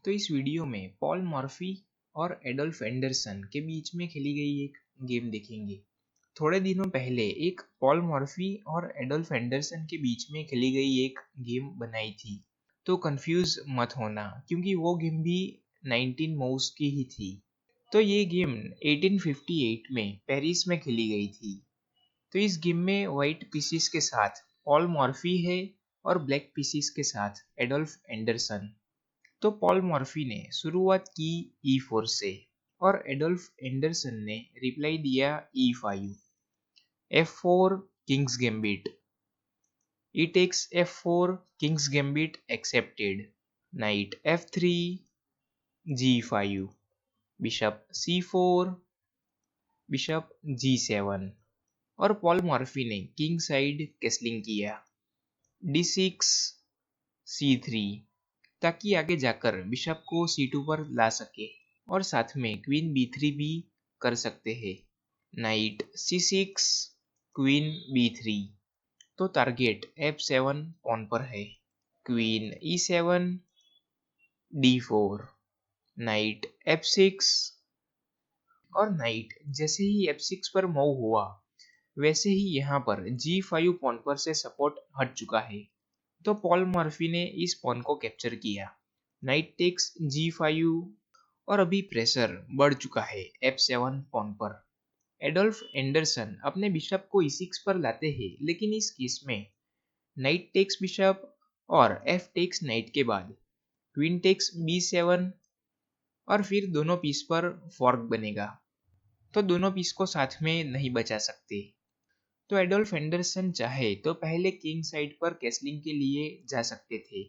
तो इस वीडियो में पॉल मॉर्फी और एडोल्फ एंडरसन के बीच में खेली गई एक गेम देखेंगे। थोड़े दिनों पहले एक पॉल मॉर्फी और एडोल्फ एंडरसन के बीच में खेली गई एक गेम बनाई थी। तो कंफ्यूज मत होना क्योंकि वो गेम भी 19 मोव्स की ही थी। तो ये गेम 1858 में पेरिस में खेली गई थी। तो इस गेम में व्हाइट पीसीस के साथ पॉल मॉर्फी है और ब्लैक पीसीस के साथ एडोल्फ एंडरसन। तो पॉल मॉर्फी ने शुरुआत की E4 से और एडोल्फ एंडरसन ने रिप्लाई दिया E5। F4 Kings gambit. E takes F4 Kings gambit accepted. Night F3 G5 bishop C4 bishop G7 और पॉल मॉर्फी ने किंग साइड कैसलिंग किया D6 C3 ताकि आगे जाकर बिशप को C2 पर ला सके और साथ में क्वीन B3 भी कर सकते हैं। नाइट C6 क्वीन B3 तो टारगेट F7 पॉन पर है। Queen E7 D4 night F6 और नाइट जैसे ही F6 पर मूव हुआ वैसे ही यहाँ पर G5 पॉन पर से सपोर्ट हट चुका है। तो पॉल मॉर्फी ने इस पॉन को कैप्चर किया। नाइट टेक्स G5 और अभी प्रेशर बढ़ चुका है F7 पॉन पर। एडोल्फ एंडरसन अपने बिशप को E6 पर लाते हैं, लेकिन इस केस में नाइट टेक्स बिशप और F टेक्स नाइट के बाद क्वीन टेक्स B7 और फिर दोनों पीस पर फॉर्क बनेगा। तो दोनों पीस को साथ में नहीं बचा सकते। तो एडोल्फ एंडरसन चाहे तो पहले किंग साइड पर कैसलिंग के लिए जा सकते थे,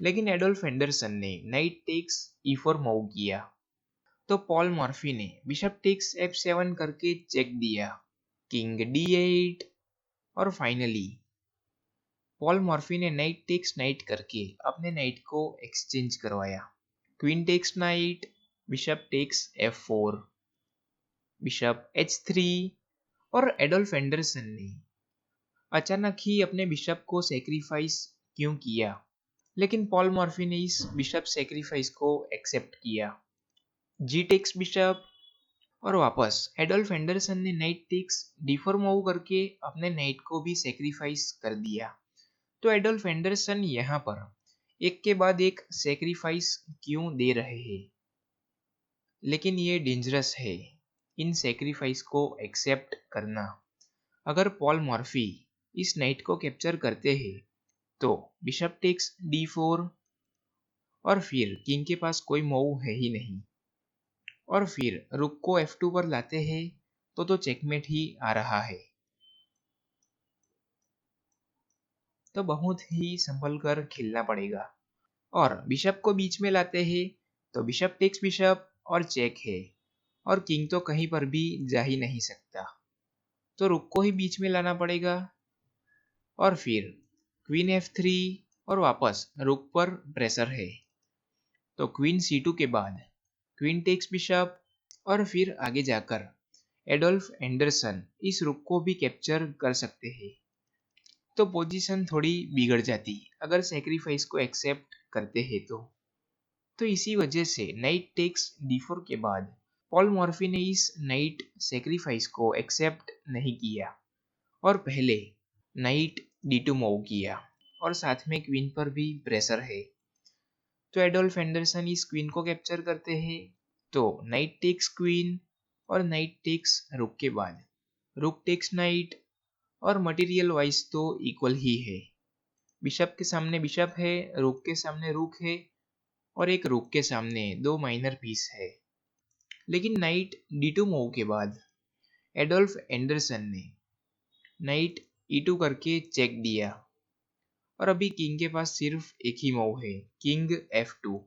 लेकिन एडोल्फ एंडरसन ने नाइट टेक्स E4 मूव किया। तो पॉल मॉर्फी ने बिशप टेक्स F7 करके चेक दिया, किंग D8 और फाइनली पॉल मॉर्फी ने नाइट टेक्स नाइट करके अपने नाइट को एक्सचेंज करवाया। Queen takes knight, bishop takes F4, bishop H3 और एडोल्फ एंडरसन ने अचानक ही अपने बिशप को सेक्रीफाइस क्यों किया, लेकिन पॉल मॉर्फी ने इस बिशप सेक्रीफाइस को एक्सेप्ट किया। जी टेक्स बिशप और वापस एडोल्फ एंडरसन ने नाइट टेक्स D4 मूव करके अपने नाइट को भी सेक्रीफाइस कर दिया। तो एडोल्फ एंडरसन यहाँ पर एक के बाद एक सेक्रीफाइस क्यों दे रहे हैं, लेकिन ये डेंजरस है इन सेक्रीफाइस को एक्सेप्ट करना। अगर पॉल मॉर्फी इस नाइट को कैप्चर करते हैं तो बिशप टेक्स D4 और फिर किंग के पास कोई मूव है ही नहीं, और फिर रुक को F2 पर लाते हैं तो चेकमेट ही आ रहा है। तो बहुत ही संभल कर खेलना पड़ेगा। और बिशप को बीच में लाते हैं तो बिशप टेक्स बिशप और चेक है, और किंग तो कहीं पर भी जा ही नहीं सकता, तो रुक को ही बीच में लाना पड़ेगा। और फिर क्वीन F3 और वापस रुक पर प्रेशर है, तो क्वीन C2 के बाद क्वीन टेक्स बिशप और फिर आगे जाकर एडोल्फ एंडरसन इस रुक को भी कैप्चर कर सकते हैं। तो पोजीशन थोड़ी बिगड़ जाती अगर सेक्रीफाइस को एक्सेप्ट करते हैं तो इसी वजह से नाइट टेक्स D4 के बाद पॉल मॉर्फी ने इस नाइट सेक्रीफाइस को एक्सेप्ट नहीं किया और पहले नाइट D2 मूव किया, और साथ में क्वीन पर भी प्रेशर है। तो एडोल्फ एंडरसन इस क्वीन को कैप्चर करते हैं। तो नाइट टेक्स क्वीन और नाइट टेक्स रुक के बाद रुक टेक्स नाइट, और मटेरियल वाइज तो इक्वल ही है। बिशप के सामने बिशप है, रुक के सामने रुक है, और एक रुक के सामने दो माइनर पीस है। लेकिन नाइट D2 मूव के बाद एडोल्फ एंडरसन ने नाइट E2 करके चेक दिया, और अभी किंग के पास सिर्फ एक ही मूव है, किंग F2।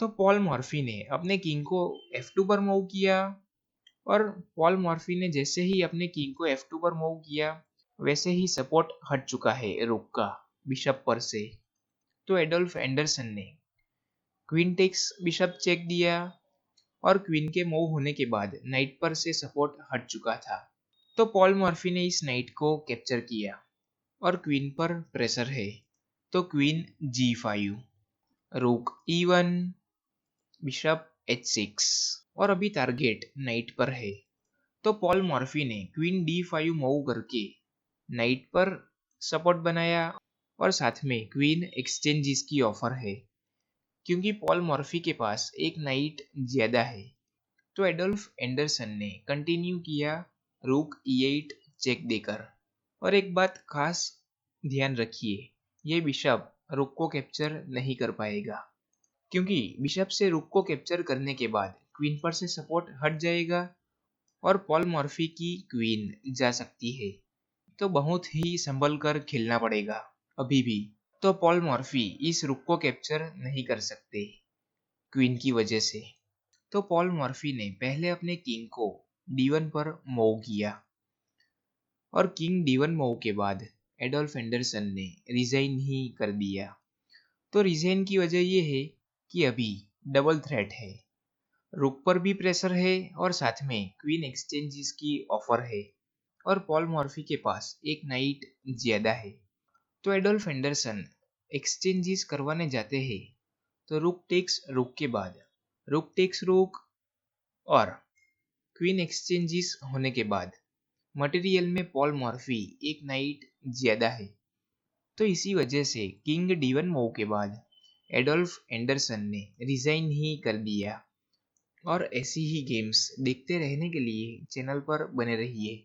तो पॉल मॉर्फी ने अपने किंग को F2 पर मूव किया, और पॉल मॉर्फी ने जैसे ही अपने किंग को F2 पर मूव किया वैसे ही सपोर्ट हट चुका है रुक का बिशप पर से। तो एडोल्फ एंडरसन ने क्वीन टेक्स बिशप चेक दिया, और क्वीन के मूव होने के बाद नाइट पर से सपोर्ट हट चुका था। तो पॉल मॉर्फी ने इस नाइट को कैप्चर किया और क्वीन पर प्रेशर है, तो क्वीन G5, रूक E1, बिशप H6 और अभी टारगेट नाइट पर है। तो पॉल मॉर्फी ने क्वीन D5 मूव करके नाइट पर सपोर्ट बनाया और साथ में क्वीन एक्सचेंजेस की ऑफर है, क्योंकि पॉल मॉर्फी के पास एक नाइट ज्यादा है। तो एडोल्फ एंडरसन ने कंटिन्यू किया रूक E8 चेक देकर। और एक बात खास ध्यान रखिए, ये बिशप रुक को कैप्चर नहीं कर पाएगा, क्योंकि बिशप से रुक को कैप्चर करने के बाद क्वीन पर से सपोर्ट हट जाएगा और पॉल मॉर्फी की क्वीन जा सकती है। तो बहुत ही संभल कर खेलना पड़ेगा अभी भी। तो पॉल मॉर्फी इस रुक को कैप्चर नहीं कर सकते क्वीन की वजह से। तो पॉल मॉर्फी ने पहले अपने किंग को D1 पर मूव किया और किंग D1 मूव के बाद एडोल्फ एंडरसन ने रिजाइन ही कर दिया। तो रिजाइन की वजह यह है कि अभी डबल थ्रेट है, रुक पर भी प्रेशर है और साथ में क्वीन एक्सचेंजेस की ऑफर है और पॉल मॉर्फी के पास एक नाइट ज्यादा है। तो एडोल्फ एंडरसन एक्सचेंजेस करवाने जाते हैं। तो रुक टेक्स रुक के बाद रुक टेक्स रुक और क्वीन एक्सचेंजेस होने के बाद मटेरियल में पॉल मॉर्फी एक नाइट ज्यादा है। तो इसी वजह से किंग D1 मूव के बाद एडोल्फ एंडरसन ने रिजाइन ही कर दिया। और ऐसी ही गेम्स देखते रहने के लिए चैनल पर बने रहिए।